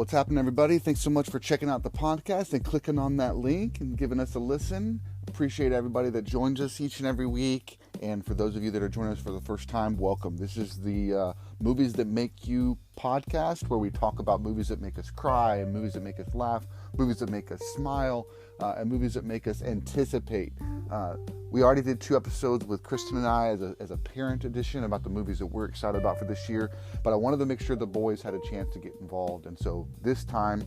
What's happening, everybody? Thanks so much for checking out the podcast and clicking on that link and giving us a listen. Appreciate everybody that joins us each and every week. And for those of you that are joining us for the first time, welcome. This is the Movies That Make You podcast, where we talk about movies that make us cry, and movies that make us laugh, movies that make us smile, and movies that make us anticipate. We already did 2 episodes with Kristen and I as a parent edition about the movies that we're excited about for this year, but I wanted to make sure the boys had a chance to get involved. And so this time,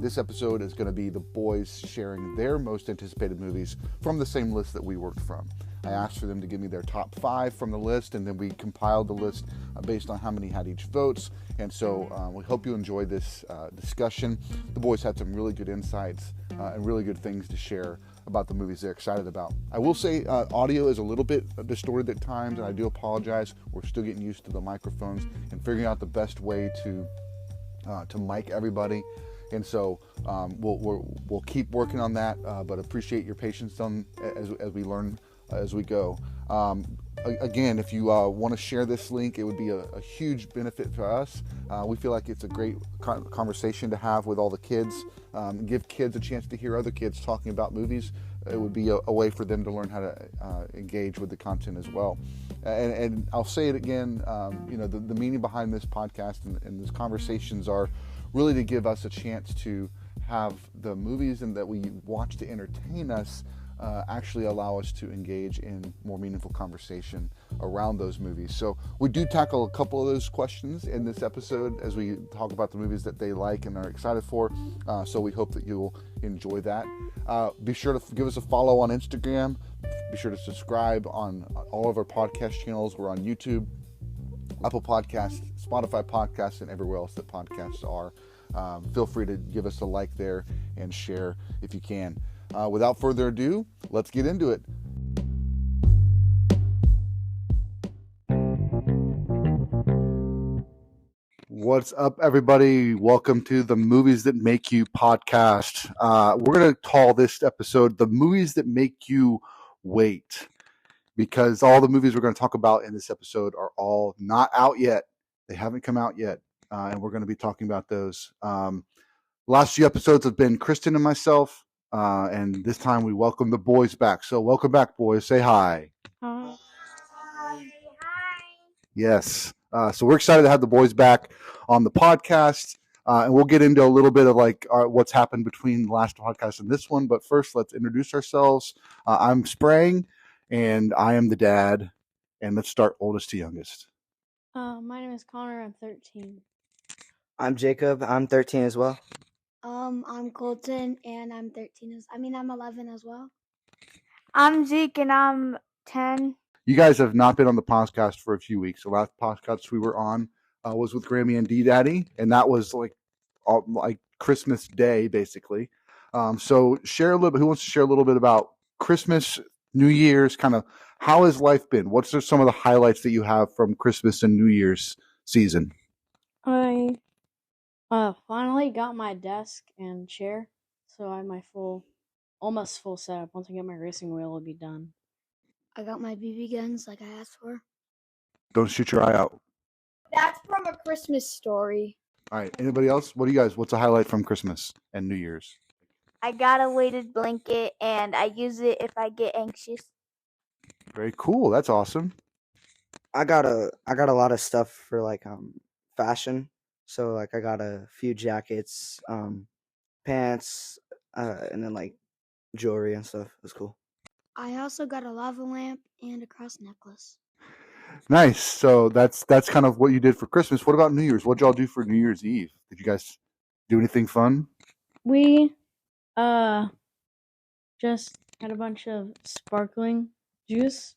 this episode is going to be the boys sharing their most anticipated movies from the same list that we worked from. I asked for them to give me their top 5 from the list, and then we compiled the list based on how many had each votes. And so we hope you enjoy this discussion. The boys had some really good insights and really good things to share about the movies they're excited about. I will say audio is a little bit distorted at times, and I do apologize. We're still getting used to the microphones and figuring out the best way to mic everybody. And so we'll keep working on that, but appreciate your patience as we learn as we go. Again, if you want to share this link, it would be a huge benefit for us. We feel like it's a great conversation to have with all the kids. Give kids a chance to hear other kids talking about movies. It would be a way for them to learn how to engage with the content as well. And I'll say it again, the meaning behind this podcast and these conversations are really to give us a chance to have the movies and that we watch to entertain us actually allow us to engage in more meaningful conversation around those movies. So we do tackle a couple of those questions in this episode as we talk about the movies that they like and are excited for. So we hope that you'll enjoy that. Be sure to give us a follow on Instagram. Be sure to subscribe on all of our podcast channels. We're on YouTube, Apple Podcasts, Spotify Podcasts, and everywhere else that podcasts are. Feel free to give us a like there and share if you can. Without further ado, let's get into it. What's up, everybody? Welcome to the Movies That Make You podcast. We're going to call this episode The Movies That Make You Wait, because all the movies we're going to talk about in this episode are all not out yet. They haven't come out yet, and we're going to be talking about those. Last few episodes have been Kristen and myself. And this time we welcome the boys back. So welcome back, boys. Say hi. Hi. Yes. So we're excited to have the boys back on the podcast. And we'll get into a little bit of what's happened between the last podcast and this one. But first, let's introduce ourselves. I'm Sprang, and I am the dad. And let's start oldest to youngest. My name is Connor. I'm 13. I'm Jacob. I'm 13 as well. I'm Colton, and I'm 13. I'm 11 as well. I'm Zeke, and I'm 10. You guys have not been on the podcast for a few weeks. The last podcast we were on was with Grammy and D-Daddy, and that was like Christmas Day, basically. So share a little bit. Who wants to share a little bit about Christmas, New Year's, kind of how has life been? What's some of the highlights that you have from Christmas and New Year's season? I finally got my desk and chair, so I have my almost full setup. Once I get my racing wheel, it'll be done. I got my BB guns like I asked for. Don't shoot your eye out. That's from A Christmas Story. All right. Anybody else? What's a highlight from Christmas and New Year's? I got a weighted blanket, and I use it if I get anxious. Very cool. That's awesome. I got a lot of stuff for fashion. So I got a few jackets, pants, and then jewelry and stuff. It was cool. I also got a lava lamp and a cross necklace. Nice. So that's kind of what you did for Christmas. What about New Year's? What did y'all do for New Year's Eve? Did you guys do anything fun? We just had a bunch of sparkling juice.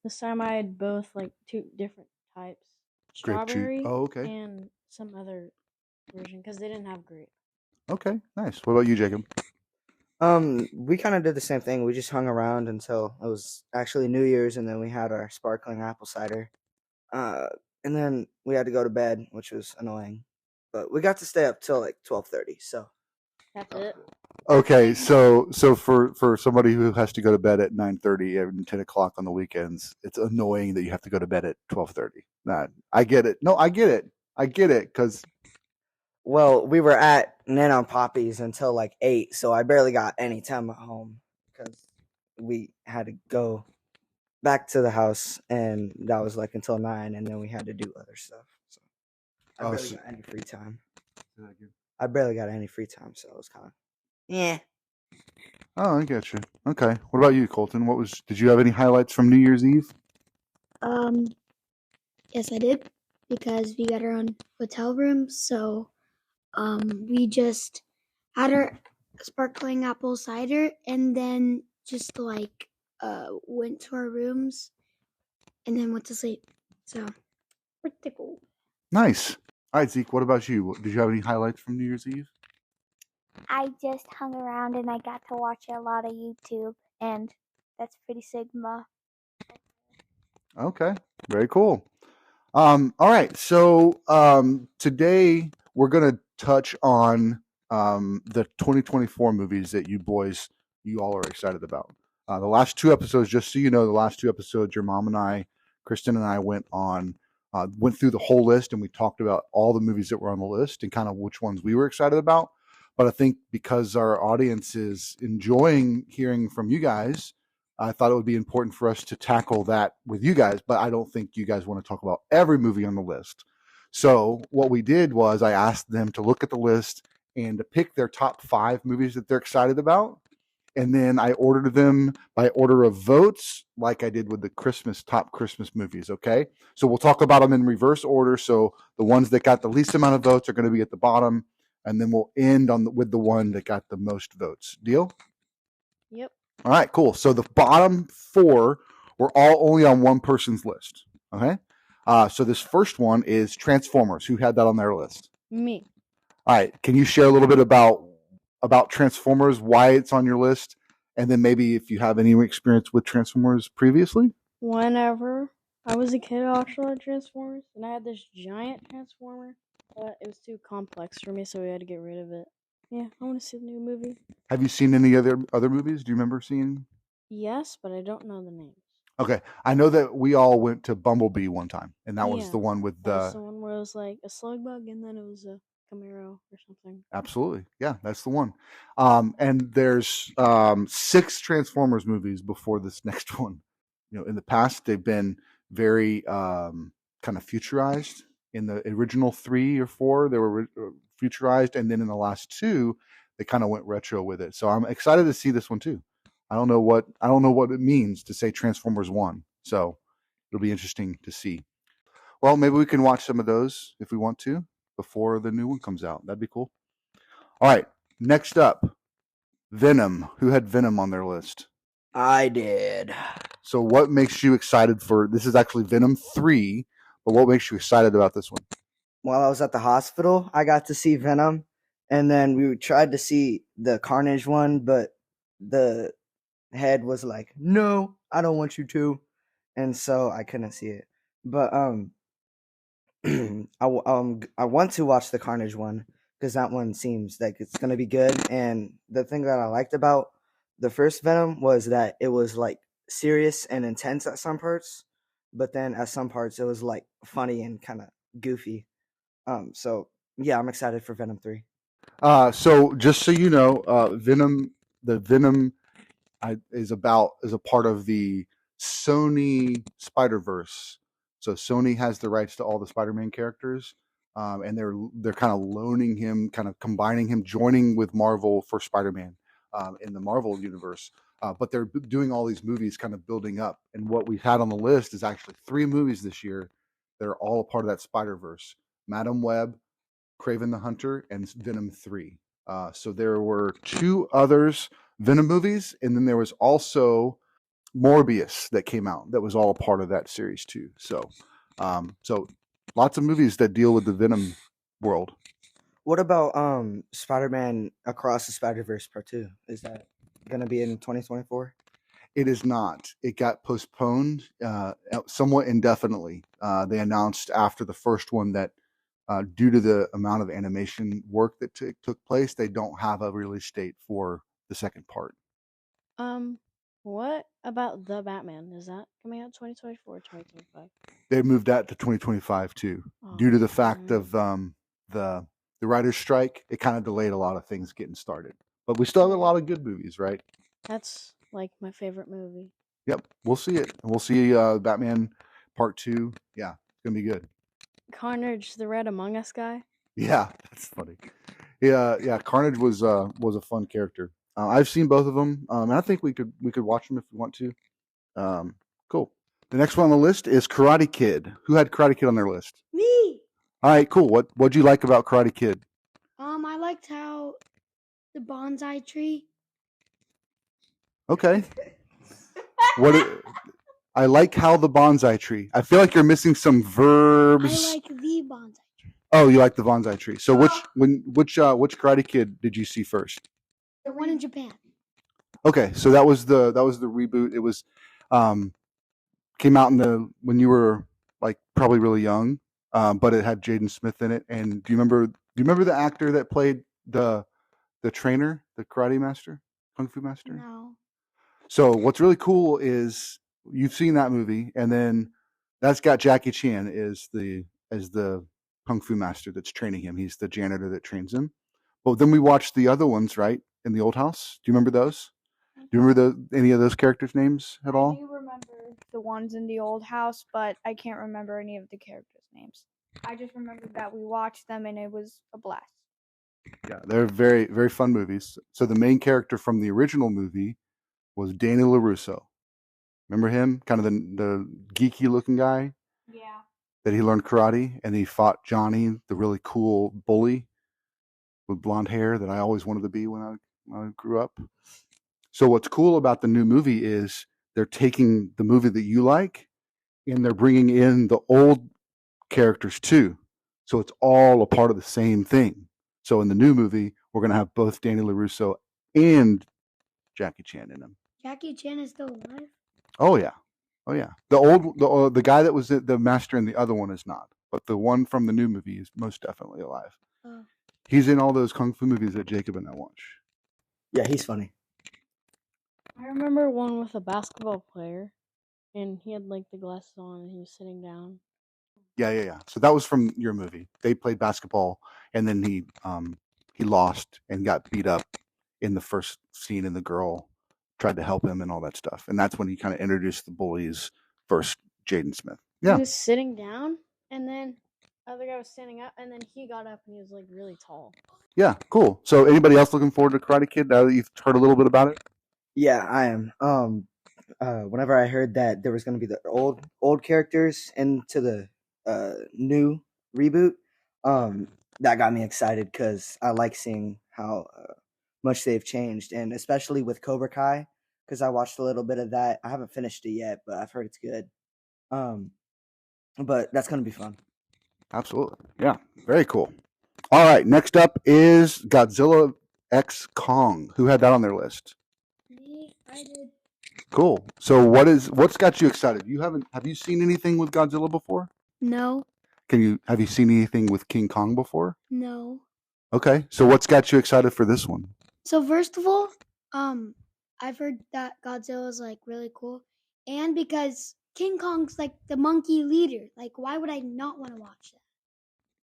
This time I had both 2 different types. Grape juice. Strawberry Oh, okay. and some other version because they didn't have grape. Okay, nice. What about you, Jacob? We kind of did the same thing. We just hung around until it was actually New Year's, and then we had our sparkling apple cider. And then we had to go to bed, which was annoying. But we got to stay up till 12:30. So That's it. Okay, so for somebody who has to go to bed at 9:30 and 10 o'clock on the weekends, it's annoying that you have to go to bed at 12:30. Nah, I get it. No, I get it. I get it because Well, we were at Nana and Poppy's until like 8, so I barely got any time at home because we had to go back to the house, and that was like until 9, and then we had to do other stuff. So I Oh, barely so- got any free time. I barely got any free time, so it was kind of yeah. Oh, I get you. Okay. What about you, Colton? Did you have any highlights from New Year's Eve? Yes, I did, because we got our own hotel room. So, we just had our sparkling apple cider, and then just like went to our rooms, and then went to sleep. So, pretty cool. Nice. All right, Zeke, what about you? Did you have any highlights from New Year's Eve? I just hung around and I got to watch a lot of YouTube, and that's pretty Sigma. Okay. Very cool. All right. So today we're going to touch on the 2024 movies that you all are excited about. The last two episodes, just so you know, the last two episodes, your mom and I, Kristen and I went through the whole list, and we talked about all the movies that were on the list and kind of which ones we were excited about. But I think because our audience is enjoying hearing from you guys, I thought it would be important for us to tackle that with you guys, but I don't think you guys want to talk about every movie on the list. So what we did was I asked them to look at the list and to pick their top 5 movies that they're excited about. And then I ordered them by order of votes, like I did with the top Christmas movies. Okay. So we'll talk about them in reverse order. So the ones that got the least amount of votes are going to be at the bottom. And then we'll end with the one that got the most votes. Deal? Yep. All right, cool. So the bottom 4 were all only on one person's list. Okay. So this first one is Transformers. Who had that on their list? Me. All right. Can you share a little bit about Transformers, why it's on your list, and then maybe if you have any experience with Transformers previously? Whenever I was a kid, I watched a lot of Transformers, and I had this giant Transformer, but it was too complex for me, so we had to get rid of it. Yeah, I want to see the new movie. Have you seen any other movies? Do you remember seeing? Yes, but I don't know the names. Okay, I know that we all went to Bumblebee one time, and that was Yeah, the one with That was the one where it was like a slug bug, and then it was a Camaro or something. Absolutely. Yeah, that's the one. And there's 6 Transformers movies before this next one. You know, in the past, they've been very kind of futurized. In the original 3 or 4, they were futurized. And then in the last 2, they kind of went retro with it. So I'm excited to see this one too. I don't know what it means to say Transformers 1. So it'll be interesting to see. Well, maybe we can watch some of those if we want to before the new one comes out. That'd be cool. All right. Next up, Venom. Who had Venom on their list? I did. So what makes you excited for this? Is actually Venom 3, but what makes you excited about this one? While I was at the hospital, I got to see Venom, and then we tried to see the Carnage one, but the head was like, "No, I don't want you to," and so I couldn't see it. But I want to watch the Carnage one because that one seems like it's gonna be good. And the thing that I liked about the first Venom was that it was like serious and intense at some parts, but then at some parts it was like funny and kind of goofy. So yeah, I'm excited for Venom 3. So just so you know, the Venom is a part of the Sony Spider-Verse. So Sony has the rights to all the Spider-Man characters, and they're kind of loaning him, kind of combining him, joining with Marvel for Spider-Man in the Marvel universe. But they're doing all these movies, kind of building up. And what we've had on the list is actually 3 movies this year that are all a part of that Spider-Verse: Madam Web, Kraven the Hunter, and Venom 3. So there were 2 others Venom movies, and then there was also Morbius that came out that was all a part of that series too. So lots of movies that deal with the Venom world. What about Spider-Man Across the Spider-Verse Part 2? Is that gonna be in 2024? It is not. It got postponed somewhat indefinitely. They announced after the first one that due to the amount of animation work that took place, they don't have a release date for the second part. What about The Batman? Is that coming out 2024 or 2025? They moved that to 2025 too, Oh, due to the fact man. of the the writer's strike, it kind of delayed a lot of things getting started. But we still have a lot of good movies, right? That's like my favorite movie. Yep, we'll see it. And we'll see Batman Part 2. Yeah, it's going to be good. Carnage, the Red Among Us guy. Yeah, that's funny. Yeah, Carnage was a fun character. I've seen both of them, and I think we could watch them if we want to. Cool. The next one on the list is Karate Kid. Who had Karate Kid on their list? Me. All right, cool. What'd you like about Karate Kid? I liked how the bonsai tree. Okay. I like how the bonsai tree. I feel like you're missing some verbs. I like the bonsai tree. Oh, you like the bonsai tree. So which Karate Kid did you see first? The one in Japan. Okay, so that was the reboot. It was came out when you were like probably really young, but it had Jaden Smith in it. And do you remember the actor that played the trainer, the karate master, kung fu master? No. So what's really cool is you've seen that movie, and then that's got Jackie Chan as the kung fu master that's training him. He's the janitor that trains him. But then we watched the other ones, right, in the old house. Do you remember those? Do you remember any of those characters' names at all? I do remember the ones in the old house, but I can't remember any of the characters' names. I just remember that we watched them and it was a blast. Yeah, they're very, very fun movies. So the main character from the original movie was Danny LaRusso. Remember him? Kind of the geeky looking guy? Yeah. That he learned karate, and he fought Johnny, the really cool bully with blonde hair that I always wanted to be when I grew up. So what's cool about the new movie is they're taking the movie that you like and they're bringing in the old characters too. So it's all a part of the same thing. So in the new movie, we're going to have both Danny LaRusso and Jackie Chan in them. Jackie Chan is still alive? Oh yeah. The guy that was the master in the other one is not, but the one from the new movie is most definitely alive. Oh. He's in all those kung fu movies that Jacob and I watch. Yeah, he's funny. I remember one with a basketball player, and he had like the glasses on, and he was sitting down. Yeah. So that was from your movie. They played basketball, and then he lost and got beat up in the first scene, and the girl tried to help him and all that stuff. And that's when he kind of introduced the bullies versus Jaden Smith. Yeah. He was sitting down, and then the other guy was standing up, and then he got up, and he was like really tall. Yeah, cool. So anybody else looking forward to Karate Kid now that you've heard a little bit about it? Yeah, I am. Whenever I heard that there was going to be the old characters into the new reboot, that got me excited because I like seeing how much they've changed, and especially with Cobra Kai, because I watched a little bit of that. I haven't finished it yet, but I've heard it's good. But that's going to be fun. Absolutely. Yeah, very cool. All right, next up is Godzilla X Kong. Who had that on their list? Me, I did. Cool. So what's got you excited? Have you seen anything with Godzilla before? No. Have you seen anything with King Kong before? No. Okay. So what's got you excited for this one? So first of all, I've heard that Godzilla is like really cool, and because King Kong's like the monkey leader, like why would I not want to watch that?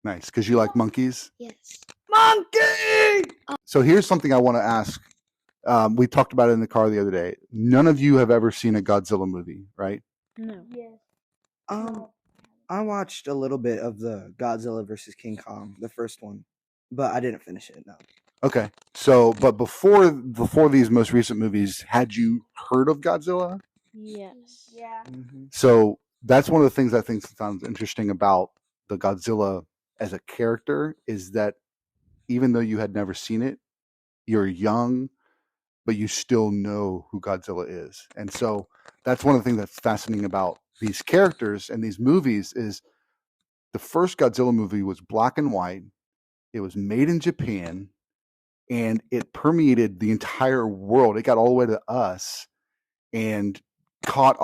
Nice, because you like monkeys. Yes. Monkey! So here's something I want to ask. We talked about it in the car the other day. None of you have ever seen a Godzilla movie, right? No. Yes. I watched a little bit of the Godzilla versus King Kong, the first one, but I didn't finish it. No. Okay. So, but before these most recent movies, had you heard of Godzilla? Yes. Yeah. So that's one of the things I think sounds interesting about the Godzilla as a character is that even though you had never seen it, you're young, but you still know who Godzilla is. And so that's one of the things that's fascinating about these characters and these movies is the first Godzilla movie was black and white. It was made in Japan and it permeated the entire world. It got all the way to us and caught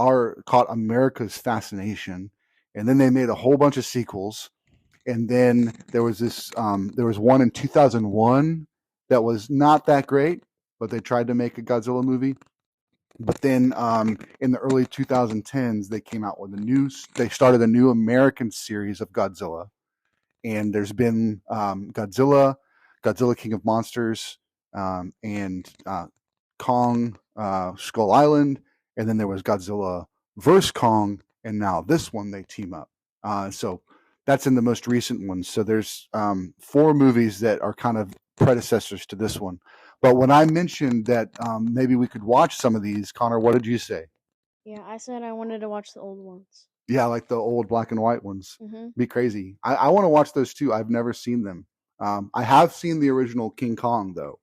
America's fascination. And then they made a whole bunch of sequels. And then there was one in 2001 that was not that great, but they tried to make a Godzilla movie. But then in the early 2010s, they came out with they started a new American series of Godzilla. and there's been Godzilla, King of Monsters, and Kong, Skull Island, and then there was Godzilla vs. Kong, and now this one they team up. So that's in the most recent one. So there's 4 movies that are kind of predecessors to this one. But when I mentioned that maybe we could watch some of these, Connor, what did you say? Yeah, I said I wanted to watch the old ones. Yeah, like the old black and white ones. Mm-hmm. Be crazy. I want to watch those too. I've never seen them. I have seen the original King Kong though,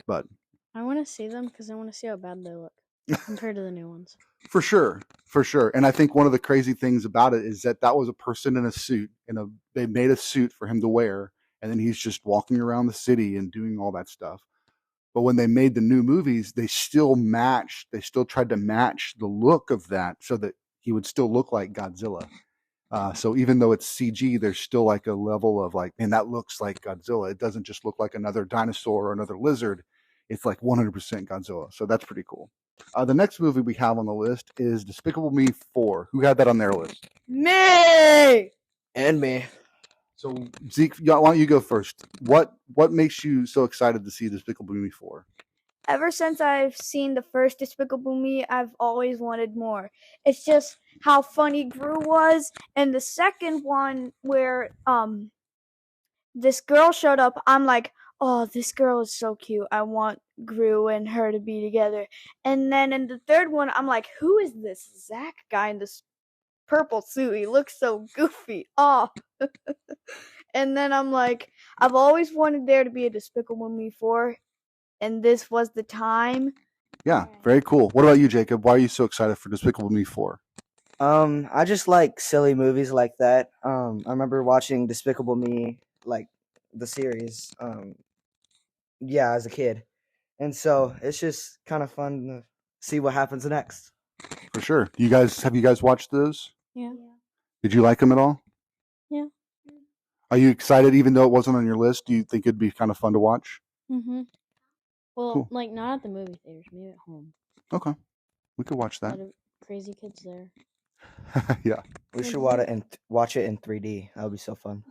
but I want to see them because I want to see how bad they look compared to the new ones. for sure. And I think one of the crazy things about it is that was a person in a suit, they made a suit for him to wear, and then he's just walking around the city and doing all that stuff. But when they made the new movies, they still tried to match the look of that so that he would still look like Godzilla. So even though it's CG, there's still like a level of like, man, that looks like Godzilla. It doesn't just look like another dinosaur or another lizard. It's like 100% Godzilla. So that's pretty cool. The next movie we have on the list is Despicable Me 4. Who had that on their list? Me! And me. So Zeke, why don't you go first? What makes you so excited to see Despicable Me 4? Ever since I've seen the first Despicable Me, I've always wanted more. It's just how funny Gru was, and the second one where this girl showed up, I'm like, oh, this girl is so cute. I want Gru and her to be together. And then in the third one, I'm like, who is this Zach guy in this purple suit? He looks so goofy. Oh. And then I'm like, I've always wanted there to be a Despicable Me 4, and this was the time. Yeah, very cool. What about you, Jacob? Why are you so excited for Despicable Me 4? I just like silly movies like that. I remember watching Despicable Me, like the series, as a kid, and so it's just kind of fun to see what happens next. For sure. Have you guys watched those? Yeah. Did you like them at all? Yeah. Are you excited, even though it wasn't on your list? Do you think it'd be kind of fun to watch? Mm-hmm. Well, Cool. like not at the movie theaters, maybe at home. Okay, we could watch A that. lot of crazy kids there. Yeah. We should watch it in 3D. That would be so fun.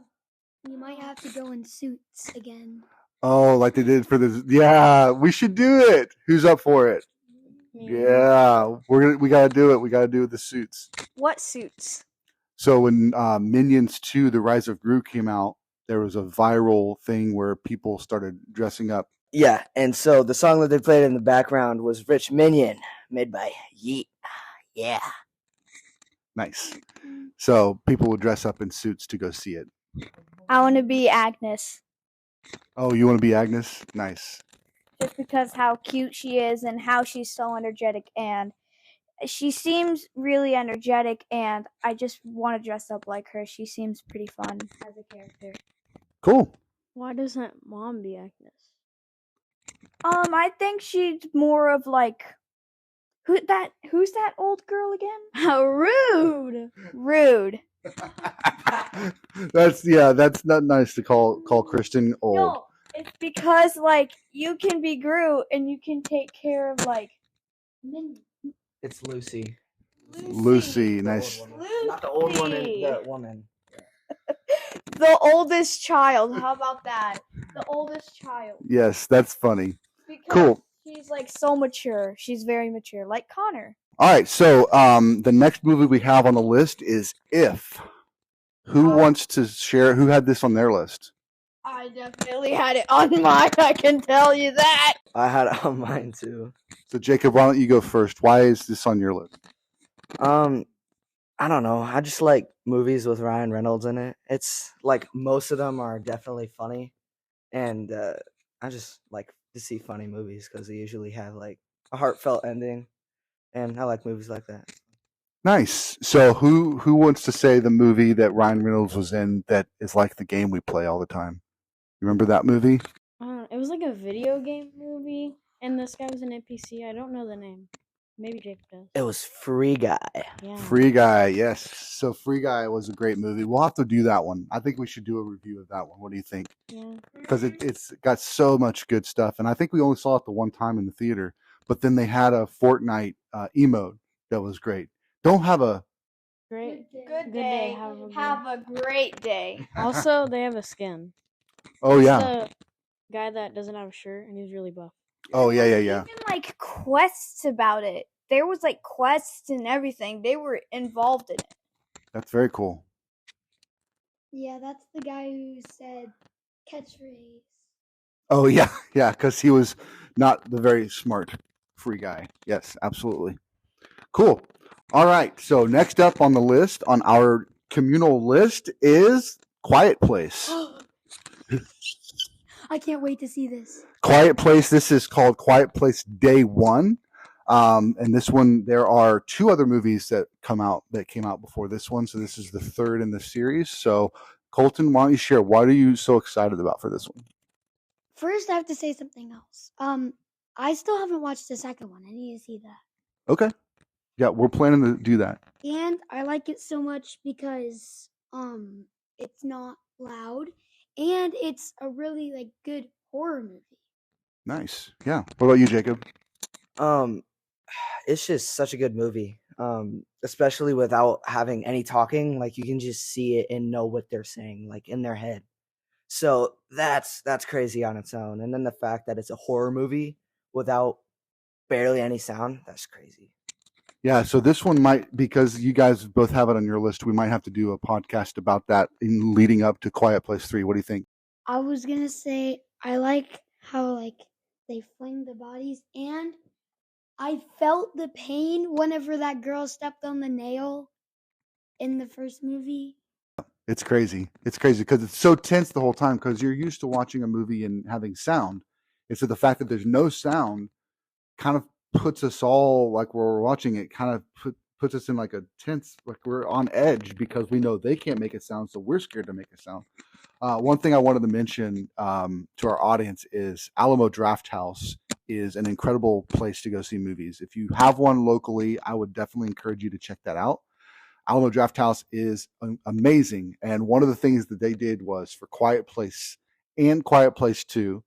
We might have to go in suits again. Oh, like they did for this. Yeah, we should do it. Who's up for it? Me. Yeah, we gotta do it. We gotta do the suits. What suits? So when Minions 2: The Rise of Gru came out, there was a viral thing where people started dressing up. Yeah, and so the song that they played in the background was Rich Minion, made by Yeet. Yeah. Nice. So people would dress up in suits to go see it. I want to be Agnes. Oh, you want to be Agnes? Nice. Just because how cute she is and how she's so energetic, and she seems really energetic, and I just want to dress up like her. She seems pretty fun as a character. Cool. Why doesn't Mom be Agnes? I think she's more of like who's that old girl again? How rude! Rude. That's not nice to call Kristen old. No, it's because like you can be Gru and you can take care of like It's Lucy. Lucy, nice. Not the old one, Lucy. the woman. The oldest child. How about that? The oldest child. Yes, that's funny. Because Cool. she's like so mature. She's very mature, like Connor. All right, so the next movie we have on the list is If. Who wants to share? Who had this on their list? I definitely had it on mine. I can tell you that. I had it on mine too. So Jacob, why don't you go first? Why is this on your list? I don't know. I just like movies with Ryan Reynolds in it. It's like most of them are definitely funny, and I just like to see funny movies because they usually have like a heartfelt ending, and I like movies like that. Nice. So who wants to say the movie that Ryan Reynolds was in that is like the game we play all the time? You remember that movie? It was like a video game movie, and this guy was an NPC. I don't know the name. Maybe Jacob does. It was Free Guy. Yeah. Free Guy, yes. So Free Guy was a great movie. We'll have to do that one. I think we should do a review of that one. What do you think? Yeah. Because it's got so much good stuff, and I think we only saw it the one time in the theater. But then they had a Fortnite emote that was great. Don't have a Great. Good Good Good day. day. Have a good. Have a great day. Also, they have a skin. Oh It's yeah. the guy that doesn't have a shirt and he's really buff. Oh yeah, yeah, There yeah. were even like quests about it. There was like quests and everything. They were involved in it. That's very cool. Yeah, that's the guy who said catchphrase. Oh yeah, yeah, because he was not the very smart free guy. Yes, absolutely. Cool. All right. So next up on the list, on our communal list, is Quiet Place. I can't wait to see this. Quiet Place. This is called Quiet Place Day One. And this one, there are two other movies that came out before this one. So this is the third in the series. So Colton, why don't you share? What are you so excited about for this one? First, I have to say something else. I still haven't watched the second one. I need to see that. Okay. Yeah, we're planning to do that. And I like it so much because it's not loud and it's a really like good horror movie. Nice. Yeah. What about you, Jacob? It's just such a good movie. Especially without having any talking, like you can just see it and know what they're saying, like in their head. So that's crazy on its own. And then the fact that it's a horror movie without barely any sound, that's crazy. Yeah, so this one might, because you guys both have it on your list, we might have to do a podcast about that in leading up to Quiet Place 3. What do you think? I was gonna say I like how like they fling the bodies, and I felt the pain whenever that girl stepped on the nail in the first movie. It's crazy. It's crazy because it's so tense the whole time because you're used to watching a movie and having sound. And so the fact that there's no sound kind of puts us all, like where we're watching it, kind of puts us in like a tense, like we're on edge because we know they can't make a sound, so we're scared to make a sound. One thing I wanted to mention to our audience is Alamo Drafthouse is an incredible place to go see movies. If you have one locally, I would definitely encourage you to check that out. Alamo Drafthouse is amazing, and one of the things that they did was for Quiet Place and Quiet Place 2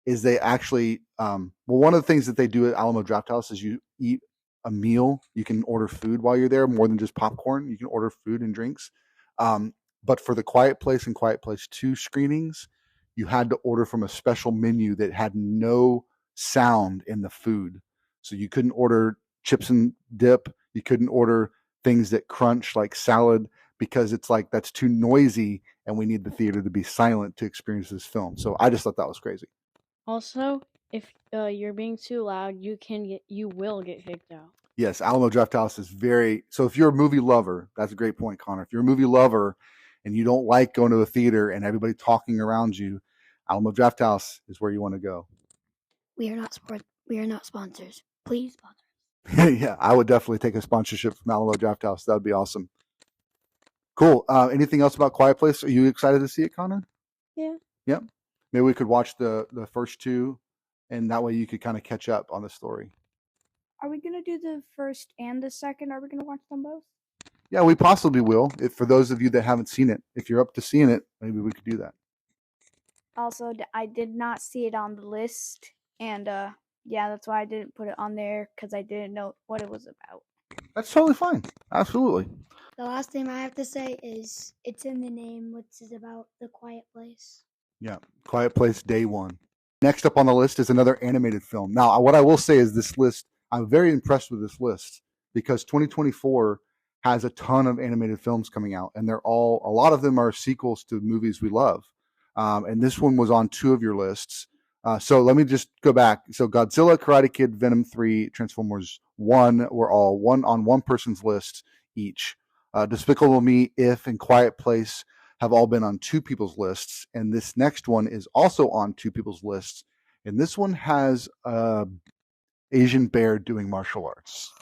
is they actually one of the things that they do at Alamo Drafthouse is you eat a meal. You can order food while you're there, more than just popcorn. You can order food and drinks. But for the Quiet Place and Quiet Place 2 screenings, you had to order from a special menu that had no sound in the food. So you couldn't order chips and dip. You couldn't order things that crunch like salad because it's like that's too noisy and we need the theater to be silent to experience this film. So I just thought that was crazy. Also, if you're being too loud, you will get kicked out. Yes, Alamo Drafthouse is very, so if you're a movie lover, that's a great point, Connor. If you're a movie lover and you don't like going to a theater and everybody talking around you, Alamo Drafthouse is where you want to go. We are not sponsors. Please sponsor. Yeah, I would definitely take a sponsorship from Alamo Drafthouse. That would be awesome. Cool. Anything else about Quiet Place? Are you excited to see it, Connor? Yeah. Yep. Maybe we could watch the first two, and that way you could kind of catch up on the story. Are we gonna do the first and the second? Are we gonna watch them both? Yeah, we possibly will. If for those of you that haven't seen it, if you're up to seeing it, maybe we could do that. Also, I did not see it on the list, and yeah, that's why I didn't put it on there because I didn't know what it was about. That's totally fine. Absolutely. The last thing I have to say is it's in the name, which is about the Quiet Place. Yeah, Quiet Place Day One. Next up on the list is another animated film. Now, what I will say is this list, I'm very impressed with this list because 2024 has a ton of animated films coming out, and a lot of them are sequels to movies we love. And this one was on two of your lists. So let me just go back. So Godzilla, Karate Kid, Venom 3, Transformers 1 were all on one person's list each. Despicable Me, If, and Quiet Place have all been on two people's lists, and this next one is also on two people's lists. And this one has Asian Bear doing martial arts.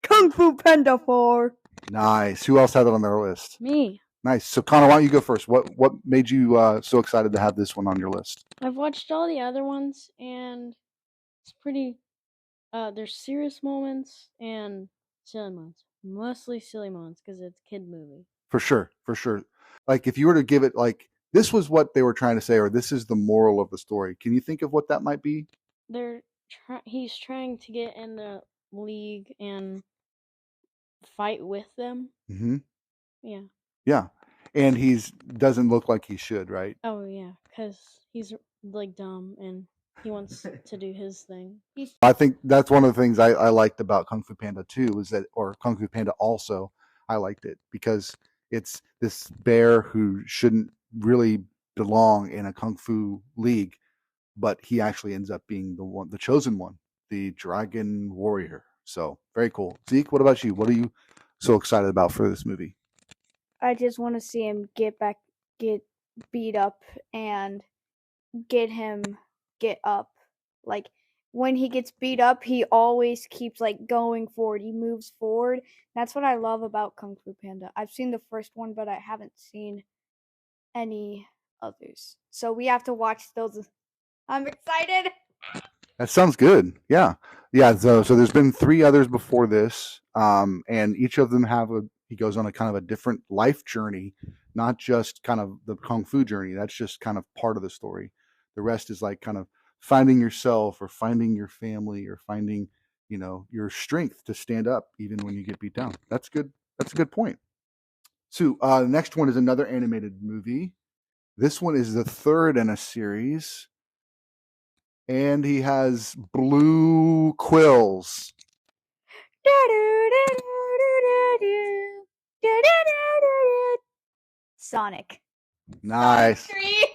Kung Fu Panda 4. Nice. Who else had it on their list? Me. Nice. So Connor, why don't you go first? What made you so excited to have this one on your list? I've watched all the other ones, and it's pretty. There's serious moments and silly moments. Mostly silly moments because it's a kid movie. For sure. Like if you were to give it like this was what they were trying to say, or this is the moral of the story. Can you think of what that might be? He's trying to get in the league, and fight with them. Mm-hmm. Yeah. Yeah, and he's doesn't look like he should, right? Oh yeah, because he's like dumb and he wants to do his thing. I think that's one of the things I liked about Kung Fu Panda 2 was that, or Kung Fu Panda also, I liked it because it's this bear who shouldn't really belong in a Kung Fu league, but he actually ends up being the chosen one, the Dragon Warrior. So very cool. Zeke, what about you? What are you so excited about for this movie? I just want to see him get beat up and get up. Like when he gets beat up, he always keeps like going forward. He moves forward. That's what I love about Kung Fu Panda. I've seen the first one, but I haven't seen any others. So we have to watch those. I'm excited. That sounds good. Yeah, yeah. So there's been 3 others before this, and each of them he goes on a kind of a different life journey, not just kind of the kung fu journey. That's just kind of part of the story. The rest is like kind of finding yourself or finding your family or finding, your strength to stand up even when you get beat down. That's good. That's a good point. So the next one is another animated movie. This one is the 3rd in a series. And he has blue quills. Sonic. Nice. Sonic 3.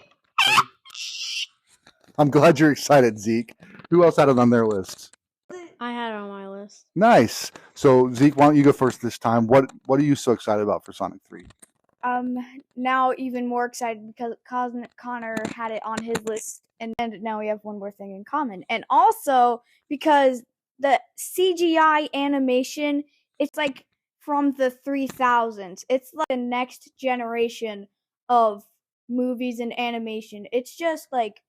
I'm glad you're excited, Zeke. Who else had it on their list? I had it on my list. Nice. So Zeke, why don't you go first this time? What are you so excited about for Sonic 3? Now even more excited because Connor had it on his list, and now we have one more thing in common. And also because the CGI animation, it's like from the 3000s. It's like the next generation of movies and animation. It's just like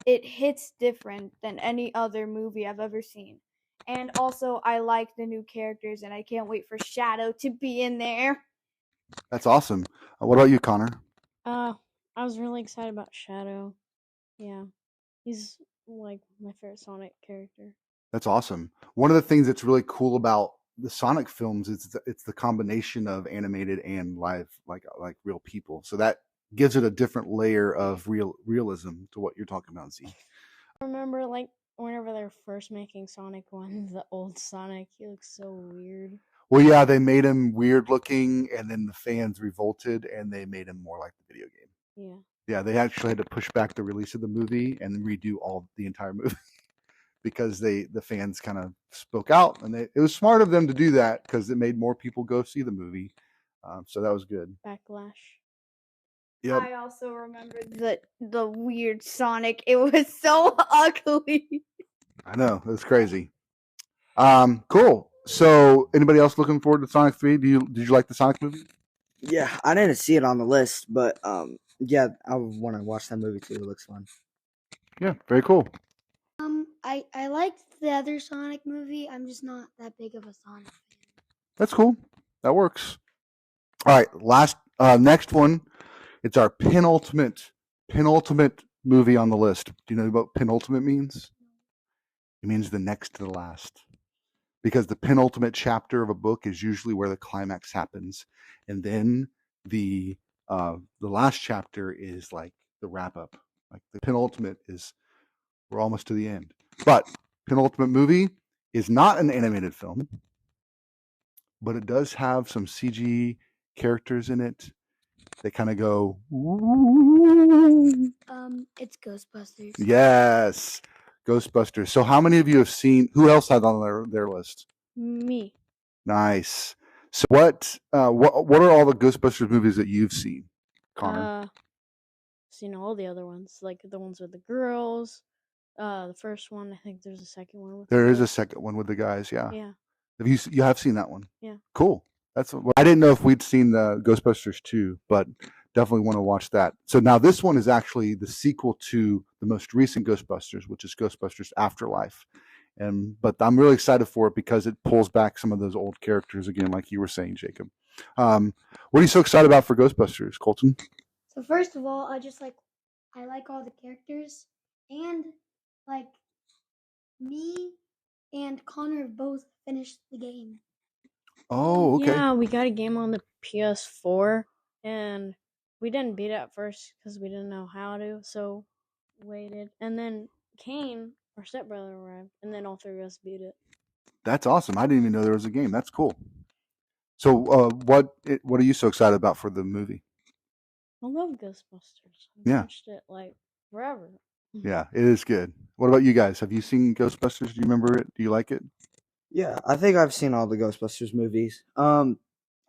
it hits different than any other movie I've ever seen. And also I like the new characters, and I can't wait for Shadow to be in there. That's awesome. What about you, Connor? I was really excited about Shadow. Yeah, he's like my favorite Sonic character. That's awesome. One of the things that's really cool about the Sonic films is it's the combination of animated and live, like real people. So that gives it a different layer of realism to what you're talking about, Zeke. I remember like whenever they were first making Sonic 1, the old Sonic, he looks so weird. Well, yeah, they made him weird looking, and then the fans revolted, and they made him more like the video game. Yeah. Yeah, they actually had to push back the release of the movie and then redo the entire movie because the fans kind of spoke out, and it was smart of them to do that because it made more people go see the movie. So that was good. Backlash. Yep. I also remember the weird Sonic. It was so ugly. I know, it was crazy. Cool. So, anybody else looking forward to Sonic 3? Did you like the Sonic movie? Yeah, I didn't see it on the list, but yeah, I want to watch that movie too. It looks fun. Yeah, very cool. I liked the other Sonic movie. I'm just not that big of a Sonic fan. That's cool. That works. All right, next one. It's our penultimate movie on the list. Do you know what penultimate means? It means the next to the last. Because the penultimate chapter of a book is usually where the climax happens, and then the last chapter is like the wrap up. Like the penultimate is we're almost to the end. But penultimate movie is not an animated film, but it does have some CG characters in it. They kind of go. It's Ghostbusters. Yes, Ghostbusters. So how many of you have seen? Who else had on their list? Me. Nice. So what are all the Ghostbusters movies that you've seen, Connor? Seen all the other ones, like the ones with the girls. The first one, I think there's a second one with. There is a second one with the guys. Yeah. Yeah. You have seen that one? Yeah. Cool. I didn't know if we'd seen the Ghostbusters 2, but definitely want to watch that. So now this one is actually the sequel to the most recent Ghostbusters, which is Ghostbusters Afterlife. But I'm really excited for it because it pulls back some of those old characters again, like you were saying, Jacob. What are you so excited about for Ghostbusters, Colton? So first of all, I like all the characters, and like me and Connor have both finished the game. Oh, okay. Yeah, we got a game on the PS4, and we didn't beat it at first because we didn't know how to, so waited. And then Kane, our stepbrother, arrived, and then all three of us beat it. That's awesome. I didn't even know there was a game. That's cool. So, what are you so excited about for the movie? I love Ghostbusters. I've Yeah. watched it like forever. Yeah, it is good. What about you guys? Have you seen Ghostbusters? Do you remember it? Do you like it? Yeah, I think I've seen all the Ghostbusters movies. I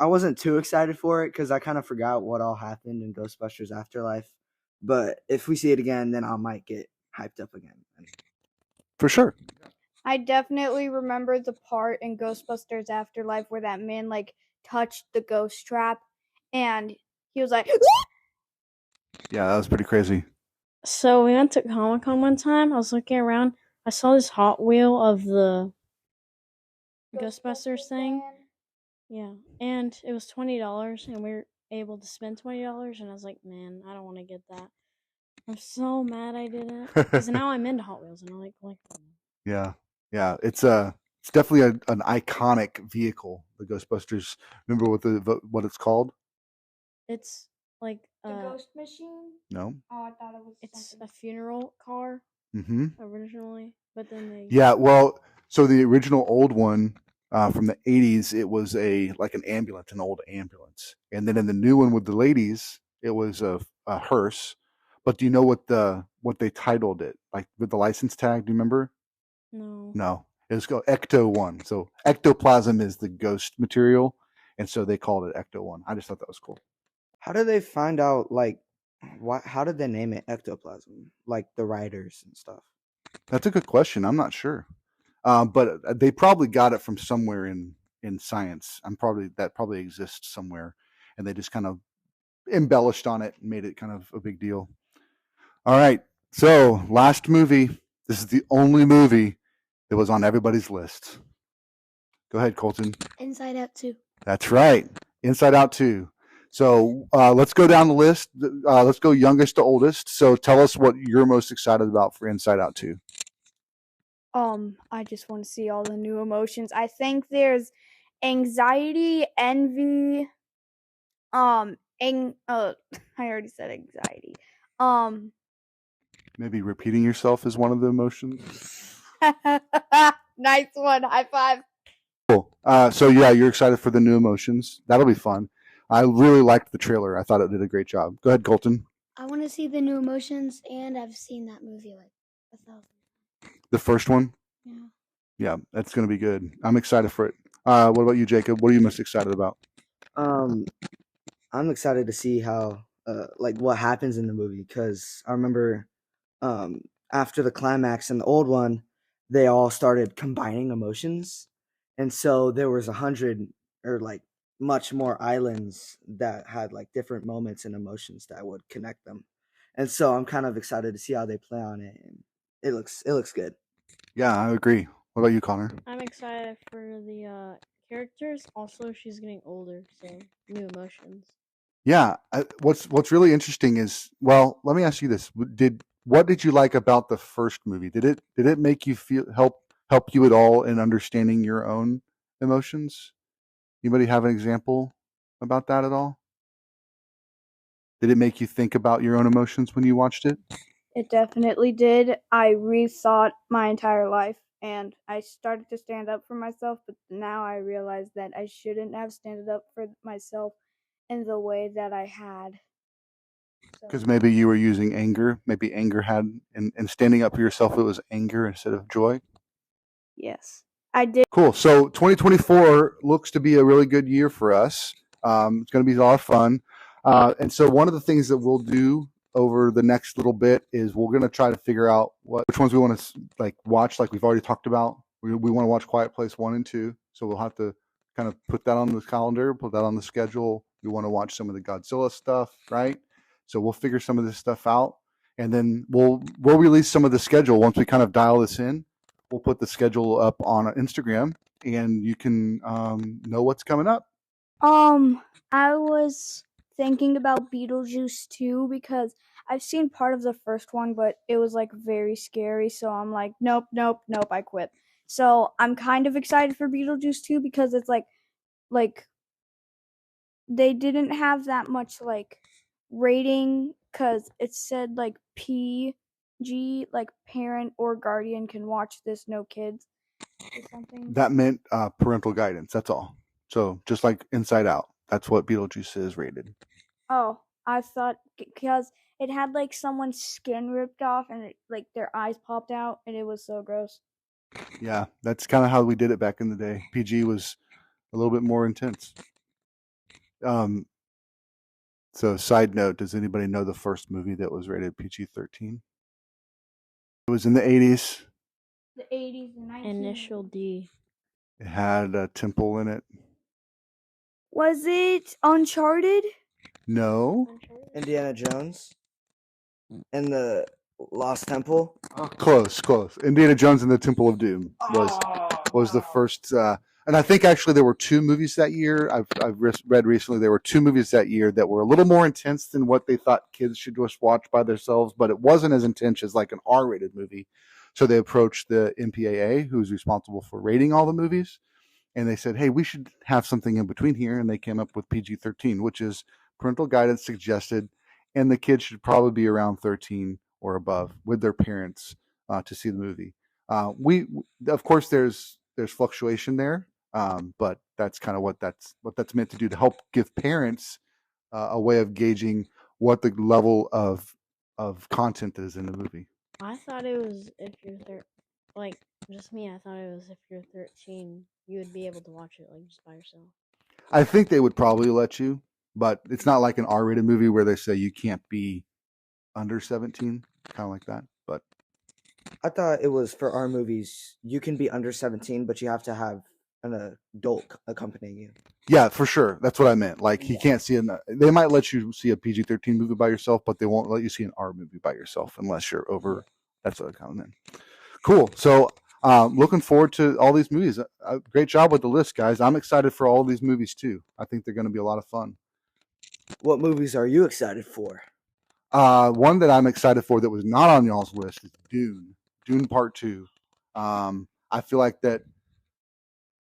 wasn't too excited for it because I kind of forgot what all happened in Ghostbusters Afterlife. But if we see it again, then I might get hyped up again. For sure. I definitely remember the part in Ghostbusters Afterlife where that man like touched the ghost trap and he was like Yeah, that was pretty crazy. So we went to Comic-Con one time. I was looking around. I saw this Hot Wheel of the Ghostbusters thing. van. Yeah, and it was $20, and we were able to spend $20. And I was like, man, I don't want to get that. I'm so mad I didn't, because now I'm into Hot Wheels and I like collecting them. Yeah, yeah. It's definitely an iconic vehicle. The Ghostbusters. Remember what it's called? It's like The ghost machine? No. Oh, I thought it was it's something. a funeral car Mm-hmm. originally, but then they Yeah. Well, so the original old one from the '80s, it was like an ambulance, an old ambulance, and then in the new one with the ladies, it was a hearse. But do you know what they titled it? Like with the license tag? Do you remember? no. No, it was called Ecto One. So ectoplasm is the ghost material, and so they called it Ecto One. I just thought that was cool. How did they find out, like, how did they name it ectoplasm? Like the writers and stuff. That's a good question. I'm not sure, but they probably got it from somewhere in science. That probably exists somewhere, and they just kind of embellished on it and made it kind of a big deal. All right, so last movie. This is the only movie that was on everybody's list. Go ahead, Colton. Inside Out 2. That's right. Inside Out 2. So let's go down the list. Let's go youngest to oldest. So tell us what you're most excited about for Inside Out 2. I just want to see all the new emotions. I think there's anxiety, envy, I already said anxiety. Maybe repeating yourself is one of the emotions. Nice one. High five. Cool. So yeah, you're excited for the new emotions. That'll be fun. I really liked the trailer. I thought it did a great job. Go ahead, Colton. I want to see the new emotions, and I've seen that movie like 1,000. The first one. Yeah. Yeah, that's going to be good. I'm excited for it. What about you, Jacob? What are you most excited about? I'm excited to see how like what happens in the movie because I remember after the climax in the old one, they all started combining emotions, and so there was 100 or like much more islands that had like different moments and emotions that would connect them, and so I'm kind of excited to see how they play on it, and it looks good. Yeah, I agree. What about you, Connor? I'm excited for the characters. Also, she's getting older, so new emotions. Yeah, what's really interesting is, well, let me ask you this: what did you like about the first movie? Did it make you help you at all in understanding your own emotions? Anybody have an example about that at all? Did it make you think about your own emotions when you watched it? It definitely did. I rethought my entire life and I started to stand up for myself, but now I realize that I shouldn't have stood up for myself in the way that I had. Because maybe you were using anger. Maybe anger had, and standing up for yourself, it was anger instead of joy. Yes, I did. Cool. So 2024 looks to be a really good year for us. It's going to be a lot of fun. And so one of the things that we'll do over the next little bit is we're going to try to figure out which ones we want to watch. Like we've already talked about, we want to watch Quiet Place 1 and 2. So we'll have to kind of put that on the calendar, put that on the schedule. We want to watch some of the Godzilla stuff, right? So we'll figure some of this stuff out, and then we'll release some of the schedule once we kind of dial this in. We'll put the schedule up on Instagram, and you can know what's coming up. I was thinking about Beetlejuice 2 because I've seen part of the first one, but it was like very scary. So I'm like, nope, I quit. So I'm kind of excited for Beetlejuice 2 because it's like like they didn't have that much like rating because it said like PG, like parent or guardian can watch this, no kids or something. That meant parental guidance. That's all. So just like Inside Out, that's what Beetlejuice is rated. Oh, I thought because it had like someone's skin ripped off and it, like their eyes popped out and it was so gross. Yeah, that's kind of how we did it back in the day. PG was a little bit more intense. So side note, does anybody know the first movie that was rated PG-13? It was in the 80s. The 80s and 90s. Initial D. It had a temple in it. Was it Uncharted? No. Indiana Jones and the Lost Temple. Close. Indiana Jones and the Temple of Doom was the first. And I think actually there were two movies that year. I've read recently there were two movies that year that were a little more intense than what they thought kids should just watch by themselves, but it wasn't as intense as like an R-rated movie. So they approached the MPAA, who's responsible for rating all the movies, and they said, hey, we should have something in between here. And they came up with PG-13, which is parental guidance suggested, and the kids should probably be around 13 or above with their parents to see the movie. We of course there's fluctuation there, but that's kind of what that's meant to do, to help give parents a way of gauging what the level of content is in the movie. I thought it was if you're like just me. I thought it was if you're 13, you would be able to watch it like just by yourself. I think they would probably let you, but it's not like an R-rated movie where they say you can't be under 17, kind of like that. But I thought it was for our movies. You can be under 17, but you have to have an adult accompanying you. yeah, for sure, that's what I meant. Like you can't see they might let you see a PG-13 movie by yourself, but they won't let you see an R movie by yourself unless you're over. That's what I kind of meant. Cool. So looking forward to all these movies. Great job with the list, guys. I'm excited for all these movies too. I think they're going to be a lot of fun. What movies are you excited for? One that I'm excited for that was not on y'all's list is Dune Part 2. I feel like that,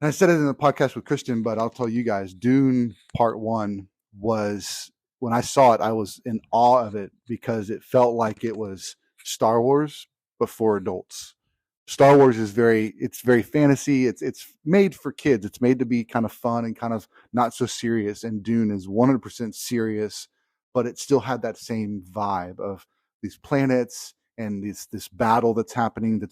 and I said it in the podcast with Christian, but I'll tell you guys, Dune Part 1 was, when I saw it, I was in awe of it because it felt like it was Star Wars, but for adults. Star Wars is very fantasy. It's made for kids. It's made to be kind of fun and kind of not so serious. And Dune is 100% serious, but it still had that same vibe of these planets and this battle that's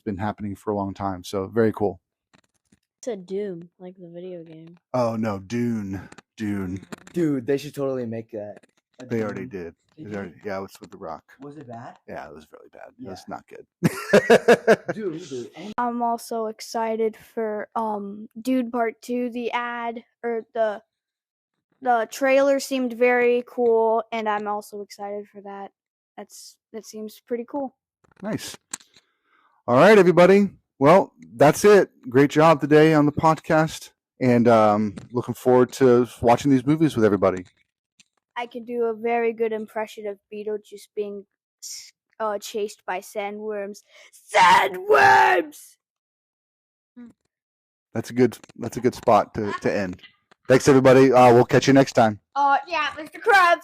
been happening for a long time. So very cool. It said Doom, like the video game. Oh no, Dune. Dude, they should totally make that. They already did. Yeah, it was with The Rock. Was it bad? Yeah, it was really bad. It Yeah. was not good. Dude. I'm also excited for Dude Part 2. The ad or the trailer seemed very cool, and I'm also excited for that. That seems pretty cool. Nice. All right, everybody. Well, that's it. Great job today on the podcast, and looking forward to watching these movies with everybody. I can do a very good impression of Beetlejuice being chased by sandworms. Sandworms! That's a good spot to end. Thanks, everybody. We'll catch you next time. Yeah, Mr. Krabs!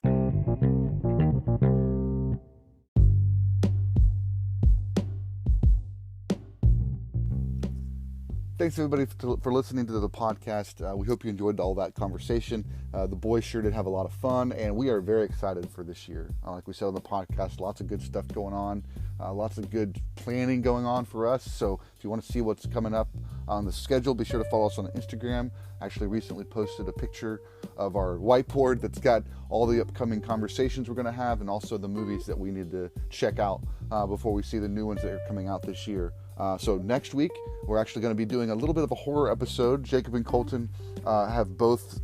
Thanks, everybody, for listening to the podcast. We hope you enjoyed all that conversation. The boys sure did have a lot of fun, and we are very excited for this year. Like we said on the podcast, lots of good stuff going on, lots of good planning going on for us. So if you want to see what's coming up on the schedule, be sure to follow us on Instagram. I actually recently posted a picture of our whiteboard that's got all the upcoming conversations we're going to have and also the movies that we need to check out before we see the new ones that are coming out this year. So next week, we're actually going to be doing a little bit of a horror episode. Jacob and Colton have both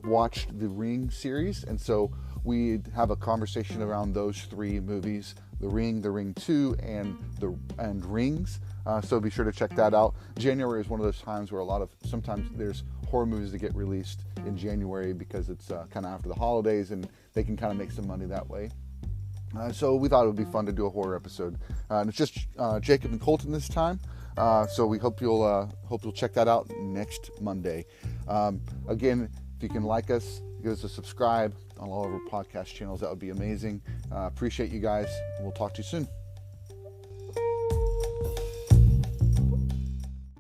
watched the Ring series, and so we have a conversation around those three movies: The Ring, The Ring 2, and Rings. So be sure to check that out. January is one of those times where sometimes there's horror movies that get released in January because it's kind of after the holidays, and they can kind of make some money that way. So we thought it would be fun to do a horror episode. And it's just Jacob and Colton this time. So we hope you'll check that out next Monday. Again, if you can like us, give us a subscribe on all of our podcast channels, that would be amazing. Appreciate you guys. We'll talk to you soon.